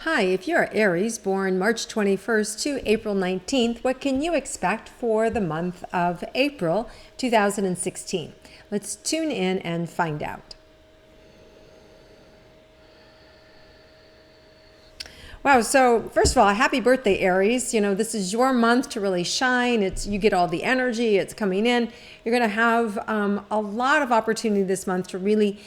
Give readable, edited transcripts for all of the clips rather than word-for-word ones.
Hi, if you're Aries, born March 21st to April 19th, what can you expect for the month of April 2016? Let's tune in and find out. Wow, so first of all, happy birthday, Aries. You know, this is your month to really shine. You get all the energy, it's coming in. You're going to have a lot of opportunity this month to really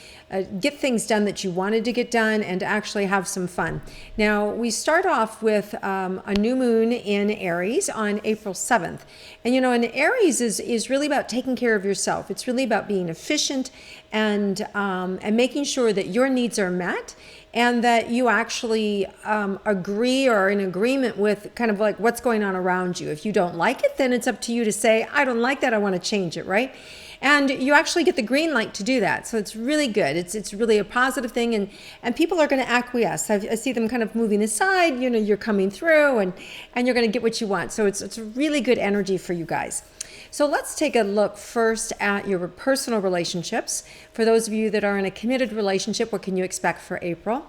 get things done that you wanted to get done and to actually have some fun. Now, we start off with a new moon in Aries on April 7th. And you know, and Aries is really about taking care of yourself. It's really about being efficient and making sure that your needs are met and that you actually agree or are in agreement with kind of like what's going on around you. If you don't like it, then it's up to you to say, I don't like that, I want to change it, right? And you actually get the green light to do that. So it's really good. It's really a positive thing, and people are going to acquiesce. I see them kind of moving aside, you know, you're coming through and you're going to get what you want. So it's a really good energy for you guys. So let's take a look first at your personal relationships. For those of you that are in a committed relationship, what can you expect for April?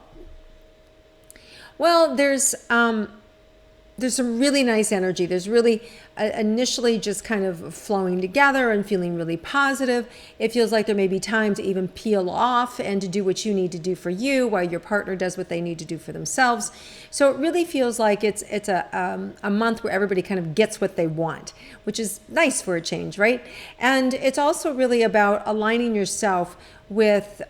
Well, there's some really nice energy. There's really initially just kind of flowing together and feeling really positive. It feels like there may be time to even peel off and to do what you need to do for you while your partner does what they need to do for themselves. So it really feels like it's a month where everybody kind of gets what they want, which is nice for a change, right? And it's also really about aligning yourself with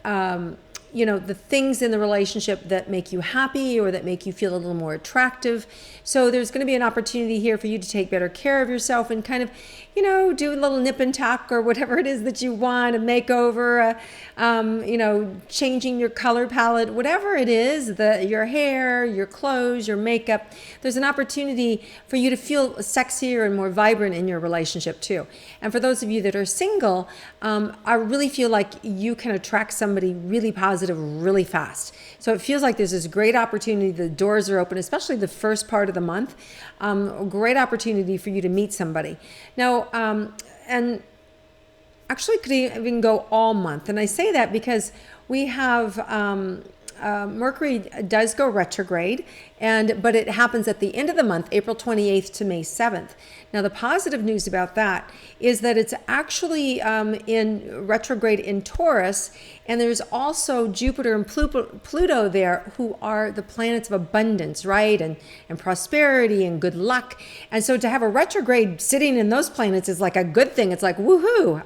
you know, the things in the relationship that make you happy or that make you feel a little more attractive. So there's going to be an opportunity here for you to take better care of yourself and kind of, you know, do a little nip and tuck or whatever it is that you want, a makeover, you know, changing your color palette, whatever it is, your hair, your clothes, your makeup. There's an opportunity for you to feel sexier and more vibrant in your relationship too. And for those of you that are single, I really feel like you can attract somebody really positive really fast. So it feels like there's this great opportunity. The doors are open, especially the first part of the month. A great opportunity for you to meet somebody. Now, and actually could even go all month. And I say that because we have Mercury does go retrograde, but it happens at the end of the month, April 28th to May 7th. Now, the positive news about that is that it's actually in retrograde in Taurus, and there's also Jupiter and Pluto there, who are the planets of abundance, right? And prosperity and good luck. And so to have a retrograde sitting in those planets is like a good thing. It's like, woohoo.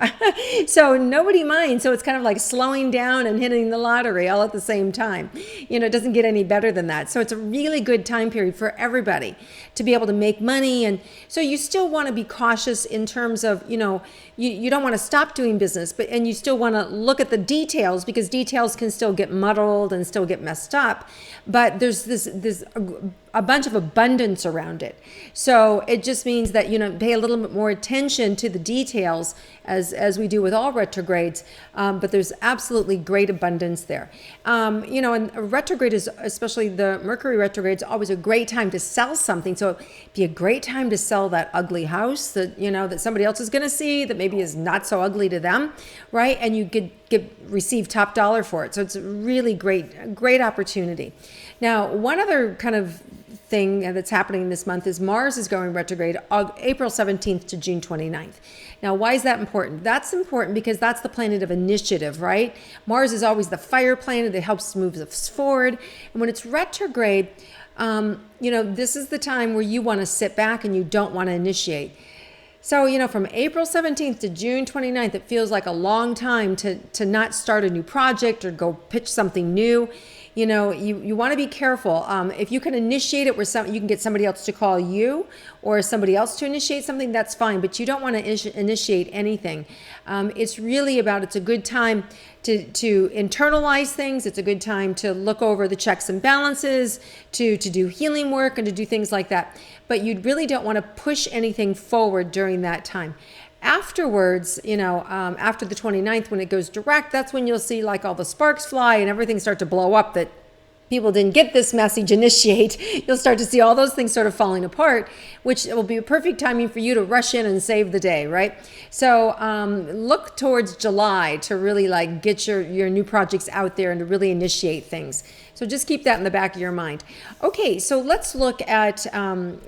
So nobody minds. So it's kind of like slowing down and hitting the lottery all at the same time. You know, it doesn't get any better than that. So it's a really good time period for everybody to be able to make money. And so you still want to be cautious in terms of, you know, you don't want to stop doing business, and you still want to look at the details, because details can still get muddled and still get messed up. But there's a bunch of abundance around it. So it just means that, you know, pay a little bit more attention to the details as we do with all retrogrades. But there's absolutely great abundance there. You know, and retrograde is, especially the Mercury retrograde, is always a great time to sell something. So it'd be a great time to sell that ugly house that, you know, that somebody else is going to see that maybe is not so ugly to them, right? And you receive top dollar for it. So it's a really great opportunity. Now, one other kind of thing that's happening this month is Mars is going retrograde April 17th to June 29th. Now, why is that important? That's important because that's the planet of initiative, right? Mars is always the fire planet that helps move us forward. And when it's retrograde, you know, this is the time where you want to sit back and you don't want to initiate. So, you know, from April 17th to June 29th, it feels like a long time to not start a new project or go pitch something new. You know, you want to be careful. If you can initiate it where you can get somebody else to call you or somebody else to initiate something, that's fine. But you don't want to initiate anything. It's really it's a good time to internalize things. It's a good time to look over the checks and balances, to do healing work and to do things like that. But you really don't want to push anything forward during that time. Afterwards, you know, after the 29th, when it goes direct, that's when you'll see like all the sparks fly and everything start to blow up that people didn't get this message, initiate, you'll start to see all those things sort of falling apart, which will be a perfect timing for you to rush in and save the day, right? So look towards July to really like get your new projects out there and to really initiate things. So just keep that in the back of your mind. Okay, so let's look at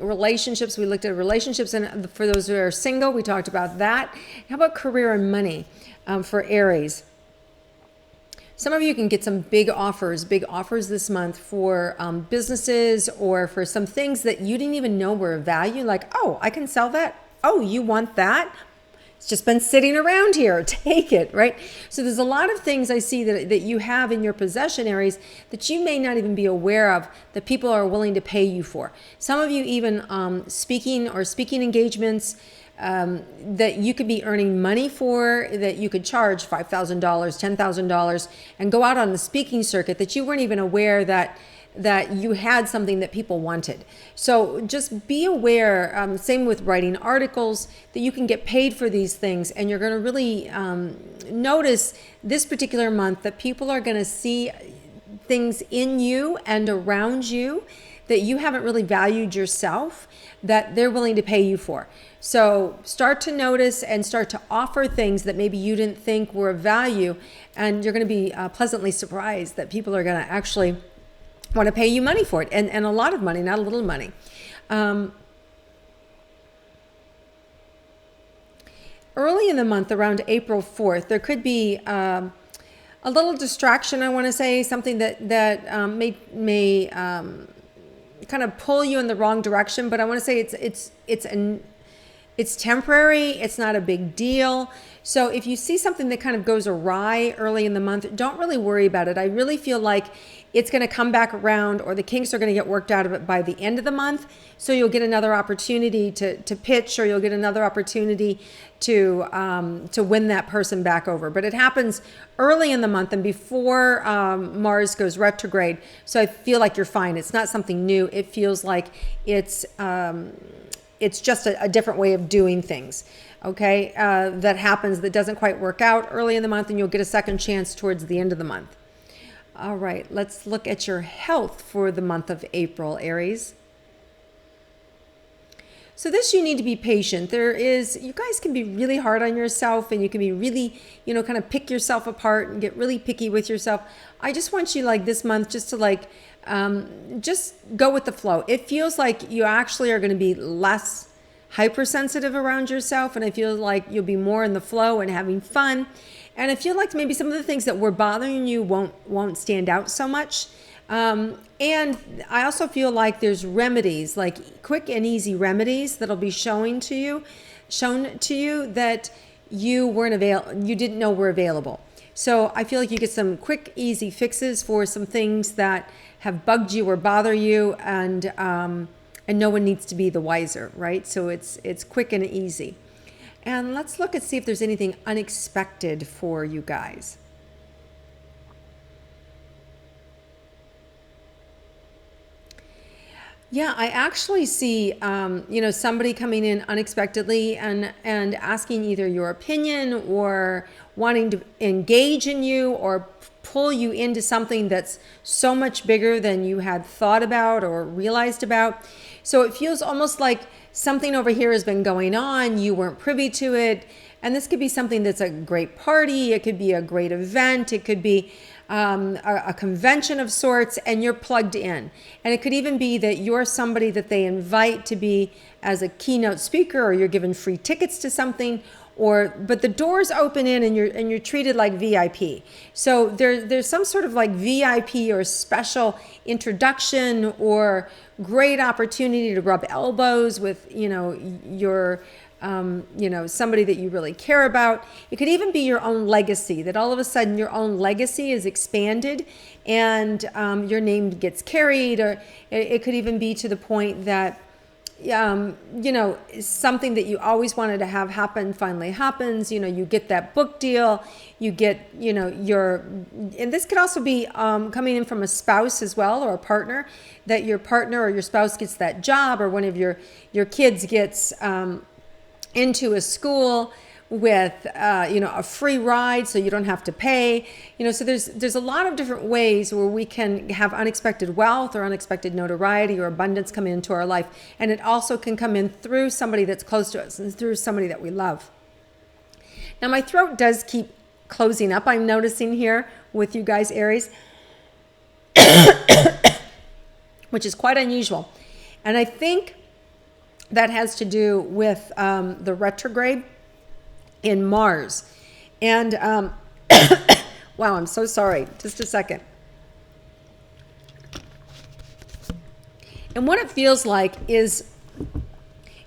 relationships. We looked at relationships, and for those who are single, we talked about that. How about career and money for Aries? Some of you can get some big offers this month for businesses or for some things that you didn't even know were of value. Like, oh, I can sell that. Oh, you want that? It's just been sitting around here. Take it, right? So there's a lot of things I see that you have in your possession, Aries, that you may not even be aware of that people are willing to pay you for. Some of you even speaking engagements that you could be earning money for, that you could charge $5,000, $10,000 and go out on the speaking circuit that you weren't even aware that you had something that people wanted. So just be aware, same with writing articles, that you can get paid for these things, and you're going to really notice this particular month that people are going to see things in you and around you that you haven't really valued yourself, that they're willing to pay you for. So start to notice and start to offer things that maybe you didn't think were of value, and you're going to be pleasantly surprised that people are going to actually want to pay you money for it, and a lot of money, not a little money. Early in the month, around April 4th, there could be a little distraction, I want to say, something that may kind of pull you in the wrong direction, but I want to say it's temporary. It's not a big deal. So if you see something that kind of goes awry early in the month, don't really worry about it. I really feel like it's going to come back around, or the kinks are going to get worked out of it by the end of the month. So you'll get another opportunity to pitch, or you'll get another opportunity to win that person back over. But it happens early in the month and before Mars goes retrograde. So I feel like you're fine. It's not something new. It feels like it's just a different way of doing things. Okay, that happens, that doesn't quite work out early in the month, and you'll get a second chance towards the end of the month. All right, let's look at your health for the month of April, Aries. So this, you need to be patient. You guys can be really hard on yourself, and you can be really, kind of pick yourself apart and get really picky with yourself. I just want you, like, this month just to just go with the flow. It feels like you actually are going to be less hypersensitive around yourself, and I feel like you'll be more in the flow and having fun. And I feel like maybe some of the things that were bothering you won't stand out so much. And I also feel like there's remedies, like quick and easy remedies that'll be shown to you that you didn't know were available. So I feel like you get some quick, easy fixes for some things that have bugged you or bother you, and no one needs to be the wiser, right? So it's quick and easy. And let's look and see if there's anything unexpected for you guys. Yeah, I actually see, somebody coming in unexpectedly and asking either your opinion or wanting to engage in you or pull you into something that's so much bigger than you had thought about or realized about. So it feels almost like something over here has been going on, you weren't privy to it, and this could be something that's a great party, it could be a great event, it could be a convention of sorts, and you're plugged in. And it could even be that you're somebody that they invite to be as a keynote speaker, or you're given free tickets to something, but the doors open in and you're treated like VIP. So there's some sort of like VIP or special introduction or great opportunity to rub elbows with your somebody that you really care about. It could even be your own legacy, that all of a sudden your own legacy is expanded and your name gets carried, or it could even be to the point that something that you always wanted to have happen finally happens. You get that book deal, you get, and this could also be coming in from a spouse as well, or a partner, that your partner or your spouse gets that job, or one of your kids gets into a school with, a free ride so you don't have to pay. So there's a lot of different ways where we can have unexpected wealth or unexpected notoriety or abundance come into our life. And it also can come in through somebody that's close to us and through somebody that we love. Now, my throat does keep closing up, I'm noticing here with you guys, Aries, which is quite unusual. And I think that has to do with the retrograde in Mars. And wow, I'm so sorry. Just a second. And what it feels like is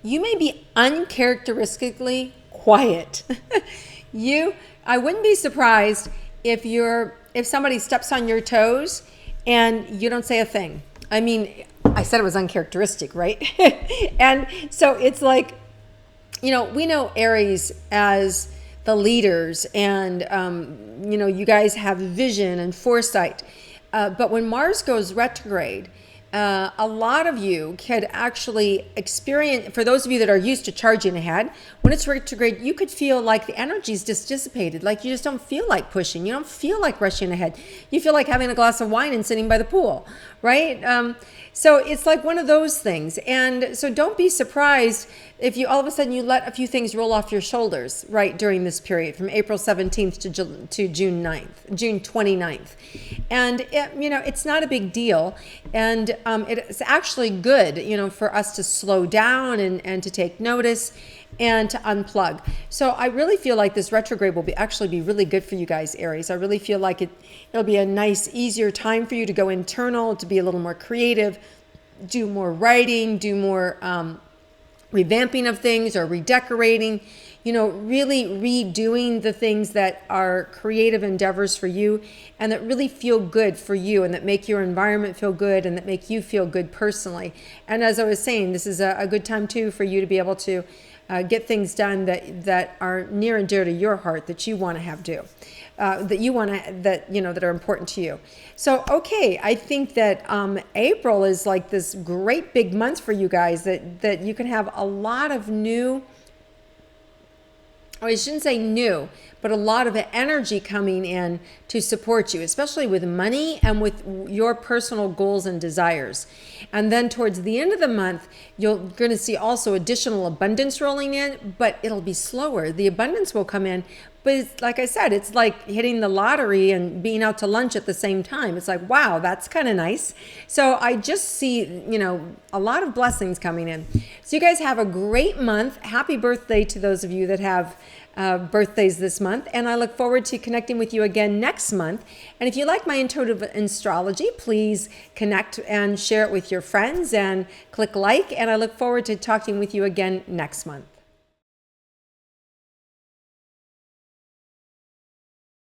you may be uncharacteristically quiet. I wouldn't be surprised if somebody steps on your toes and you don't say a thing. I mean, I said it was uncharacteristic, right? And so it's like, we know Aries as the leaders and, you guys have vision and foresight. But when Mars goes retrograde, a lot of you could actually experience, for those of you that are used to charging ahead, when it's retrograde, you could feel like the energy is just dissipated. Like you just don't feel like pushing. You don't feel like rushing ahead. You feel like having a glass of wine and sitting by the pool, right? So it's like one of those things. And so don't be surprised if you all of a sudden you let a few things roll off your shoulders, right, during this period from April 17th to June 29th. And it's not a big deal. And it's actually good, for us to slow down and to take notice and to unplug. So I really feel like this retrograde will actually be really good for you guys, Aries. I really feel like it'll be a nice, easier time for you to go internal, to be a little more creative, do more writing, do more revamping of things or redecorating, really redoing the things that are creative endeavors for you and that really feel good for you and that make your environment feel good and that make you feel good personally. And as I was saying, this is a good time too for you to be able to get things done that are near and dear to your heart, that you want to have do, that are important to you. So, okay, I think that April is like this great big month for you guys that you can have a lot of new, or I shouldn't say new, but a lot of energy coming in to support you, especially with money and with your personal goals and desires. And then towards the end of the month, you're going to see also additional abundance rolling in, but it'll be slower. The abundance will come in, but it's, like I said, it's like hitting the lottery and being out to lunch at the same time. It's like, wow, that's kind of nice. So I just see, a lot of blessings coming in. So you guys have a great month. Happy birthday to those of you that have birthdays this month, and I look forward to connecting with you again next month. And if you like my intuitive astrology, please connect and share it with your friends and click like, and I look forward to talking with you again next month.